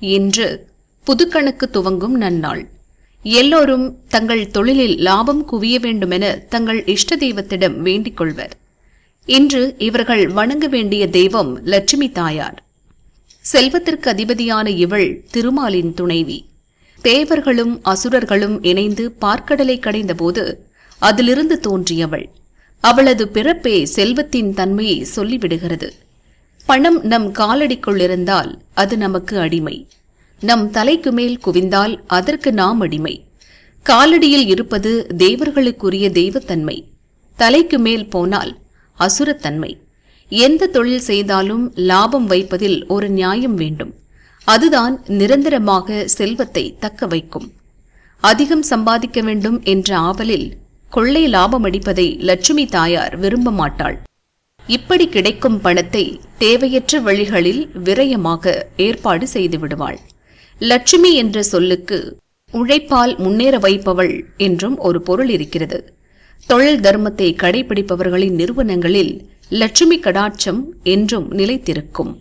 இன்று புதுக்கணக்கு துவங்கும் நன்னாள். எல்லோரும் தங்கள் தொழிலில் லாபம் குவிய வேண்டுமென தங்கள் இஷ்ட தெய்வத்திடம் வேண்டிக் கொள்வர். இன்று இவர்கள் வணங்க வேண்டிய தெய்வம் லட்சுமி தாயார். செல்வத்திற்கு அதிபதியான இவள் திருமாலின் துணைவி. தேவர்களும் அசுரர்களும் இணைந்து பார்க்கடலை கடைந்தபோது அதிலிருந்து தோன்றியவள். அவளது பிறப்பே செல்வத்தின் தன்மையை சொல்லிவிடுகிறது. பணம் நம் காலடிக்குள் இருந்தால் அது நமக்கு அடிமை. நம் தலைக்கு மேல் குவிந்தால் அதற்கு நாம் அடிமை. காலடியில் இருப்பது தேவர்களுக்குரிய தெய்வத்தன்மை. தலைக்கு மேல் போனால் அசுரத்தன்மை. எந்த தொழில் செய்தாலும் லாபம் வைப்பதில் ஒரு நியாயம் வேண்டும். அதுதான் நிரந்தரமாக செல்வத்தை தக்க வைக்கும். அதிகம் சம்பாதிக்க வேண்டும் என்ற ஆவலில் கொள்ளை லாபம் அடிப்பதை லட்சுமி தாயார் விரும்ப மாட்டாள். இப்படி கிடைக்கும் பணத்தை தேவையற்ற வழிகளில் விரயமாக ஏற்பாடு செய்து விடுவாள். லட்சுமி என்ற சொல்லுக்கு உழைப்பால் முன்னேற வைப்பவள் என்றும் ஒரு பொருள் இருக்கிறது. தொழில் தர்மத்தை கடைபிடிப்பவர்களின் நிறுவனங்களில் லட்சுமி கடாட்சம் என்றும் நிலைத்திருக்கும்.